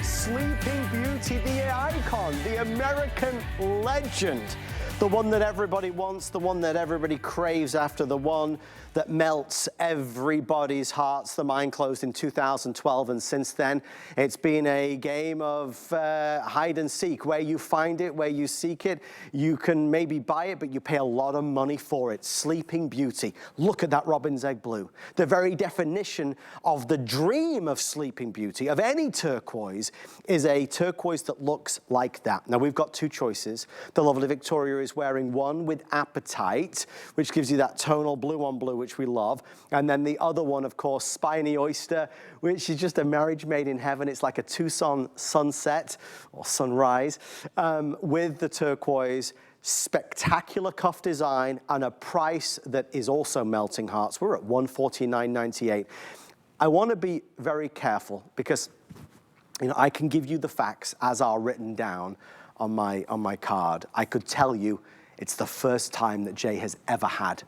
Sleeping Beauty, the icon, the American legend, the one that everybody wants, the one that everybody craves after, the one that melts everybody's hearts. The mine closed in 2012, and since then it's been a game of hide and seek. Where you find it, where you seek it, you can maybe buy it, but you pay a lot of money for it. Sleeping Beauty. Look at that robin's egg blue. The very definition of the dream of Sleeping Beauty, of any turquoise, is a turquoise that looks like that. Now we've got two choices. The lovely Victoria is wearing one with apatite, which gives you that tonal blue on blue, which we love. And then the other one, of course, Spiny Oyster, which is just a marriage made in heaven. It's like a Tucson sunset or sunrise with the turquoise. Spectacular cuff design and a price that is also melting hearts. We're at $149.98. I want to be very careful because, you know, I can give you the facts as are written down on my card. I could tell you it's the first time that Jay has ever had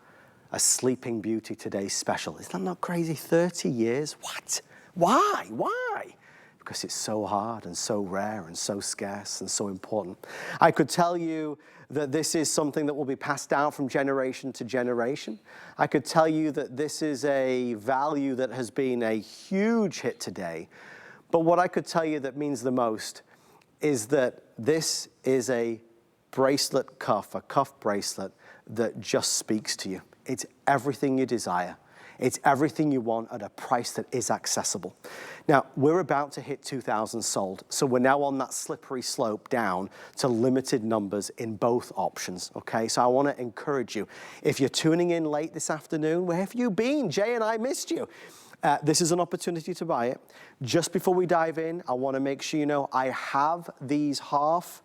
a Sleeping Beauty Today special. Is that not crazy? 30 years? What? Why? Why? Because it's so hard and so rare and so scarce and so important. I could tell you that this is something that will be passed down from generation to generation. I could tell you that this is a value that has been a huge hit today. But what I could tell you that means the most is that this is a bracelet cuff, a cuff bracelet that just speaks to you. It's everything you desire. It's everything you want at a price that is accessible. Now, we're about to hit 2,000 sold, so we're now on that slippery slope down to limited numbers in both options, okay? So I want to encourage you. If you're tuning in late this afternoon, where have you been? Jay and I missed you. This is an opportunity to buy it. Just before we dive in, I want to make sure you know I have these half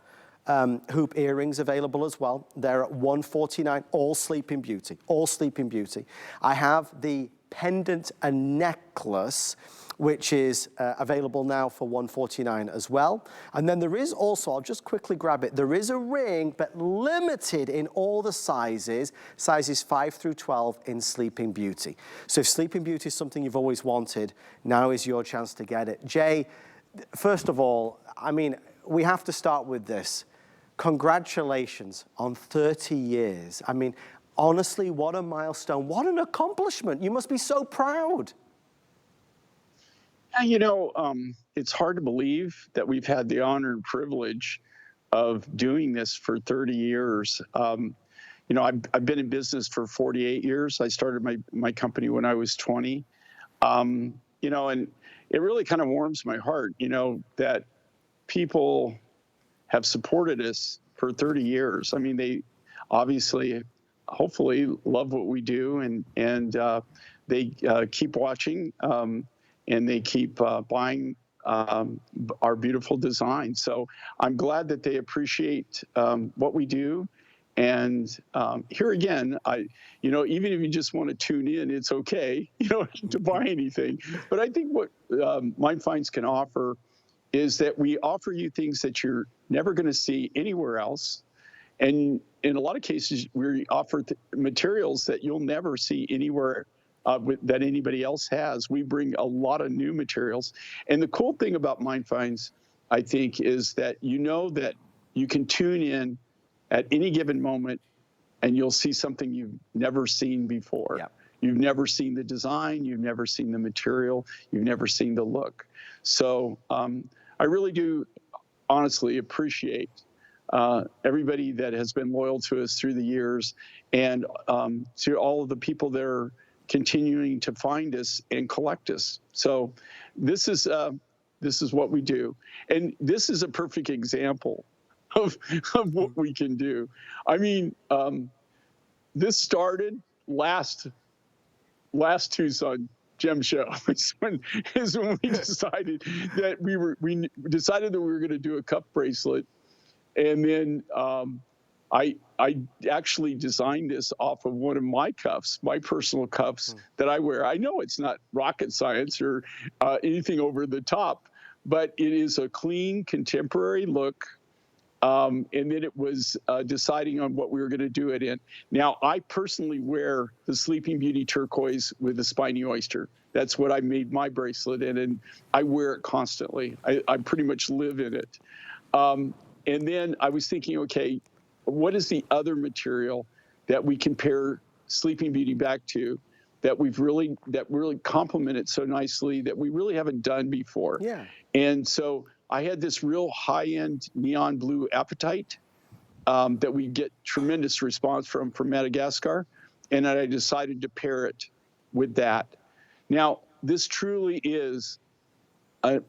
hoop earrings available as well. They're at $149, all Sleeping Beauty, all Sleeping Beauty. I have the pendant and necklace, which is available now for $149 as well. And then there is also, I'll just quickly grab it, there is a ring, but limited in all the sizes 5 through 12 in Sleeping Beauty. So if Sleeping Beauty is something you've always wanted, now is your chance to get it. Jay, first of all, I mean, we have to start with this. Congratulations on 30 years. I mean, honestly, what a milestone. What an accomplishment. You must be so proud. You know, it's hard to believe that we've had the honor and privilege of doing this for 30 years. You know, I've been in business for 48 years. I started my company when I was 20. You know, and it really kind of warms my heart, you know, that people have supported us for 30 years. I mean, they obviously, hopefully love what we do, and they keep watching, and they keep buying our beautiful designs. So I'm glad that they appreciate what we do. And here again, you know, even if you just want to tune in, it's okay, you know, to buy anything. But I think what Mine Finds can offer is that we offer you things that you're never going to see anywhere else. And in a lot of cases, we offer materials that you'll never see anywhere that anybody else has. We bring a lot of new materials. And the cool thing about Mine Finds, I think, is that you know that you can tune in at any given moment and you'll see something you've never seen before. Yep. You've never seen the design, you've never seen the material, you've never seen the look. So I really do honestly appreciate everybody that has been loyal to us through the years, and to all of the people that are continuing to find us and collect us. So this is what we do. And this is a perfect example of what we can do. I mean, this started last Tucson Gem Show is when we decided that we decided that we were going to do a cup bracelet, and then I actually designed this off of one of my cuffs, my personal cuffs that I wear. I know it's not rocket science or anything over the top, but it is a clean, contemporary look And then it was deciding on what we were going to do it in. Now, I personally wear the Sleeping Beauty turquoise with the spiny oyster. That's what I made my bracelet in, and I wear it constantly. I pretty much live in it. And then I was thinking, okay, what is the other material that we compare Sleeping Beauty back to that really complement it so nicely that we really haven't done before? Yeah. And so I had this real high-end neon blue apatite that we get tremendous response from Madagascar, and I decided to pair it with that. Now, this truly is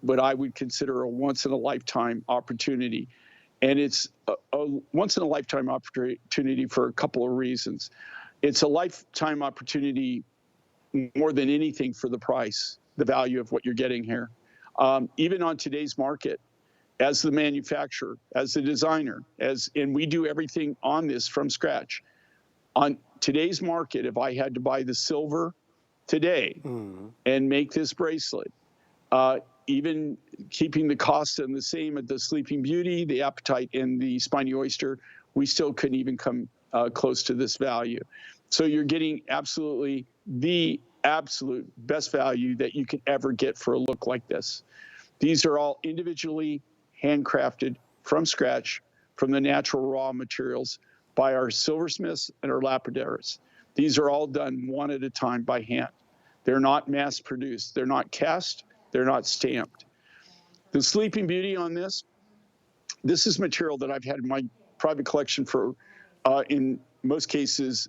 what I would consider a once-in-a-lifetime opportunity. And it's a once-in-a-lifetime opportunity for a couple of reasons. It's a lifetime opportunity more than anything for the price, the value of what you're getting here. Even on today's market, as the manufacturer, as the designer, and we do everything on this from scratch. On today's market, if I had to buy the silver today and make this bracelet, even keeping the cost and the same at the Sleeping Beauty, the Apatite, and the Spiny Oyster, we still couldn't even come close to this value. So you're getting absolutely the absolute best value that you could ever get for a look like this. These are all individually handcrafted from scratch from the natural raw materials by our silversmiths and our lapidaries. These are all done one at a time by hand. They're not mass produced. They're not cast. They're not stamped. The Sleeping Beauty on this is material that I've had in my private collection for, in most cases,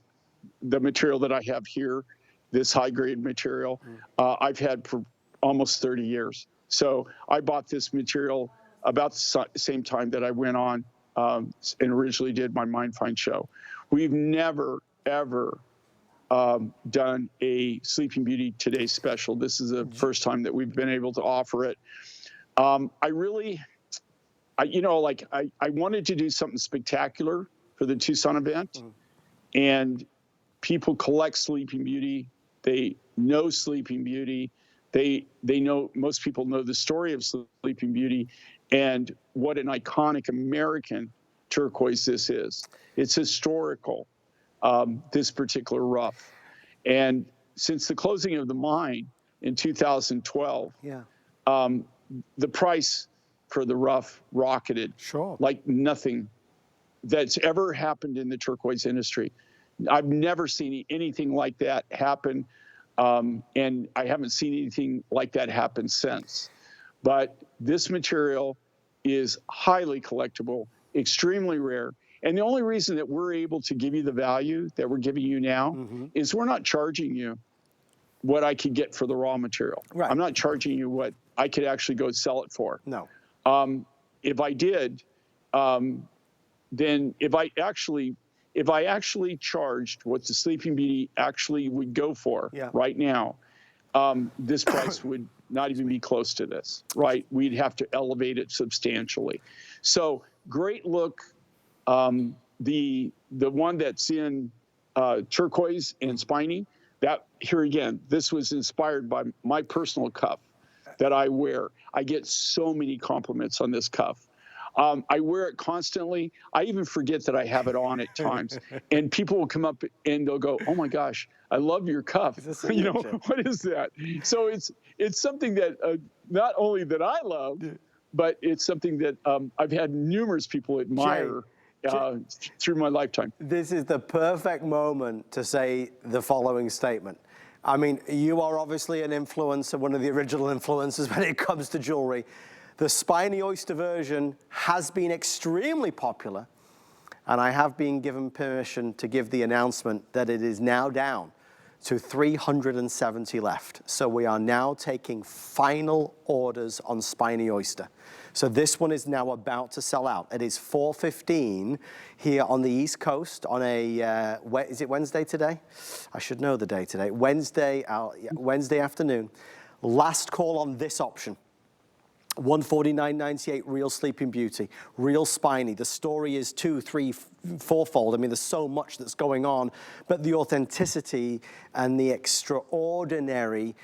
the material that I have here, this high-grade material, I've had for almost 30 years. So I bought this material about the same time that I went on and originally did my Mind Find show. We've never, ever done a Sleeping Beauty Today special. This is the first time that we've been able to offer it. I wanted to do something spectacular for the Tucson event, and people collect Sleeping Beauty. They know Sleeping Beauty. They know, most people know the story of Sleeping Beauty and what an iconic American turquoise this is. It's historical, this particular rough. And since the closing of the mine in 2012, the price for the rough rocketed like nothing that's ever happened in the turquoise industry. I've never seen anything like that happen, and I haven't seen anything like that happen since. But this material is highly collectible, extremely rare. And the only reason that we're able to give you the value that we're giving you now is we're not charging you what I could get for the raw material. Right. I'm not charging you what I could actually go sell it for. No. If I did, then if I actually charged what the Sleeping Beauty actually would go for right now, this price would not even be close to this, right? We'd have to elevate it substantially. So great look. The one that's in turquoise and spiny, that here again, this was inspired by my personal cuff that I wear. I get so many compliments on this cuff. I wear it constantly. I even forget that I have it on at times. And people will come up and they'll go, "Oh my gosh, I love your cuff." You know, what is that? So it's something that not only that I love, but it's something that I've had numerous people admire through my lifetime. This is the perfect moment to say the following statement. I mean, you are obviously an influencer, one of the original influencers when it comes to jewelry. The Spiny Oyster version has been extremely popular, and I have been given permission to give the announcement that it is now down to 370 left. So we are now taking final orders on Spiny Oyster. So this one is now about to sell out. It is 4:15 here on the East Coast on a, is it Wednesday today? I should know the day today. Wednesday afternoon. Last call on this option. $149.98 real Sleeping Beauty, real spiny. The story is 2, 3, 4-fold. I mean, there's so much that's going on, but the authenticity and the extraordinary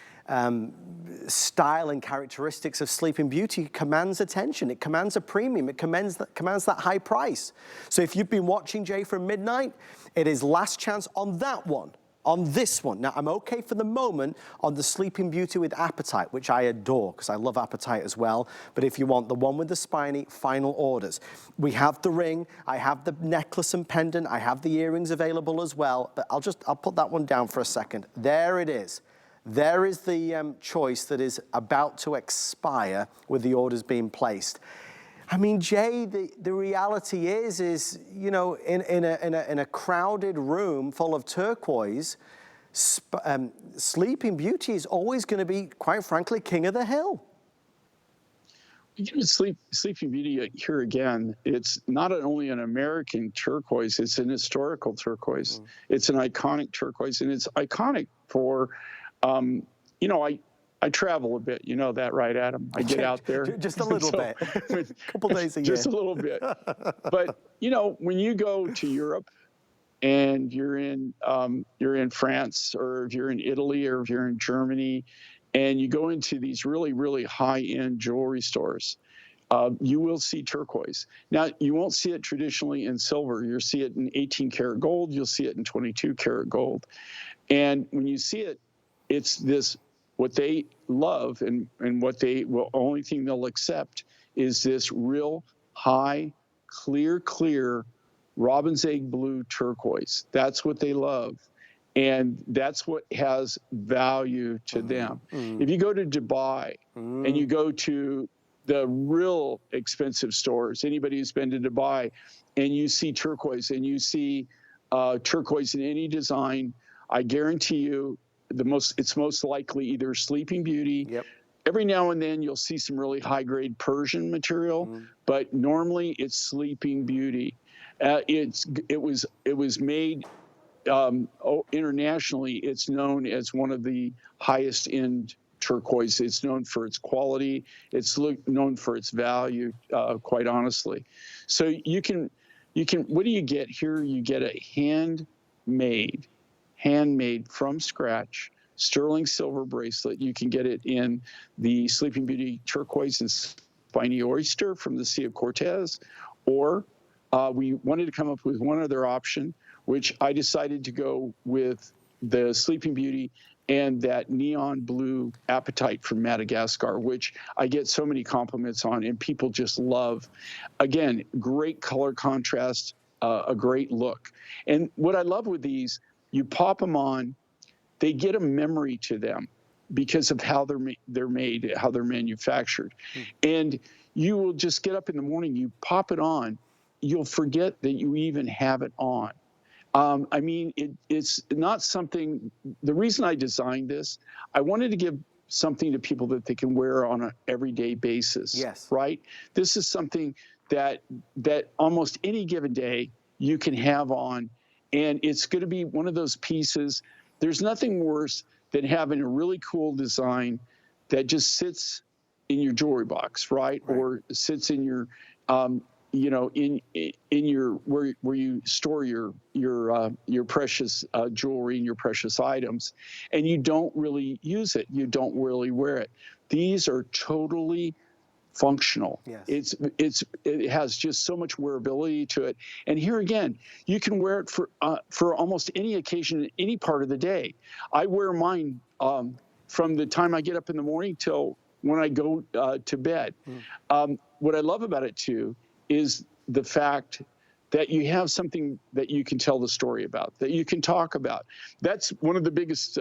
style and characteristics of Sleeping Beauty commands attention. It commands a premium. It commands that high price. So if you've been watching Jay from midnight, it is last chance on that one, on this one. Now, I'm okay for the moment on the Sleeping Beauty with Apatite, which I adore because I love Apatite as well. But if you want the one with the spiny, final orders. We have the ring, I have the necklace and pendant, I have the earrings available as well. But I'll put that one down for a second. There it is. There is the choice that is about to expire with the orders being placed. I mean, Jay, the reality is you know, in a crowded room full of turquoise, Sleeping Beauty is always going to be, quite frankly, king of the hill. You know, Sleeping Beauty here again, it's not only an American turquoise, it's an historical turquoise. It's an iconic turquoise, and it's iconic for, you know, I travel a bit, you know that, right, Adam? I get out there. Just a little bit. A couple days a year. Just a little bit. But, you know, when you go to Europe and you're in France, or if you're in Italy, or if you're in Germany, and you go into these really, really high-end jewelry stores, you will see turquoise. Now, you won't see it traditionally in silver. You'll see it in 18 karat gold. You'll see it in 22 karat gold. And when you see it, it's this, what they love and what they will, only thing they'll accept is this real high, clear robin's egg blue turquoise. That's what they love. And that's what has value to them. If you go to Dubai and you go to the real expensive stores, anybody who's been to Dubai, and you see turquoise, and you see turquoise in any design, I guarantee you, it's most likely either Sleeping Beauty. Yep. Every now and then you'll see some really high-grade Persian material, but normally it's Sleeping Beauty. It was made internationally. It's known as one of the highest end turquoise. It's known for its quality. It's known for its value, quite honestly. So you can. What do you get here? You get a handmade from scratch sterling silver bracelet. You can get it in the Sleeping Beauty turquoise and spiny oyster from the Sea of Cortez, or we wanted to come up with one other option, which I decided to go with the Sleeping Beauty and that neon blue apatite from Madagascar, which I get so many compliments on and people just love. Again, great color contrast, a great look. And what I love with these, you pop them on, they get a memory to them because of how they're made, how they're manufactured. And you will just get up in the morning, you pop it on, you'll forget that you even have it on. I mean, it's not something, the reason I designed this, I wanted to give something to people that they can wear on an everyday basis. Yes. Right? This is something that almost any given day you can have on, and it's going to be one of those pieces. There's nothing worse than having a really cool design that just sits in your jewelry box, right? Or sits in your, you know, in your where you store your precious jewelry and your precious items, and you don't really use it. You don't really wear it. These are totally functional. Yes. It has just so much wearability to it. And here again, you can wear it for almost any occasion, any part of the day. I wear mine from the time I get up in the morning till when I go to bed. What I love about it too is the fact that you have something that you can tell the story about, that you can talk about. That's one of the biggest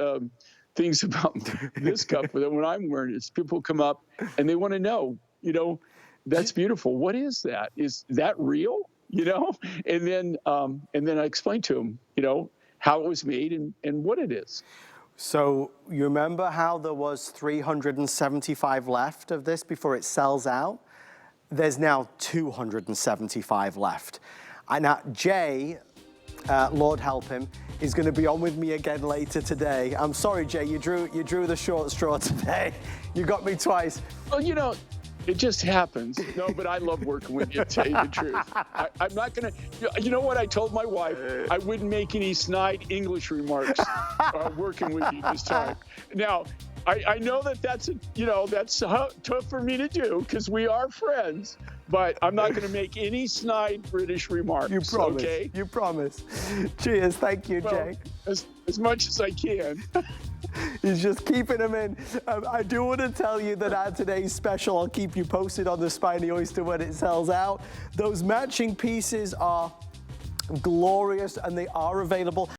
things about this cup that when I'm wearing it, is people come up and they want to know, you know, that's beautiful. What is that? Is that real? You know? And then I explain to them, you know, how it was made and what it is. So you remember how there was 375 left of this before it sells out? There's now 275 left. And now Jay, Lord help him, is going to be on with me again later today. I'm sorry, Jay, you drew the short straw today. You got me twice. Well, you know, it just happens. No, but I love working with you, to tell you the truth. I'm not going to, you know what I told my wife? I wouldn't make any snide English remarks working with you this time. Now, I know that that's, that's tough for me to do because we are friends, but I'm not going to make any snide British remarks. You promise. Okay? You promise. Cheers. Thank you, Jake. As much as I can. He's just keeping them in. I do want to tell you that our today's special, I'll keep you posted on the Spiny Oyster when it sells out. Those matching pieces are glorious and they are available.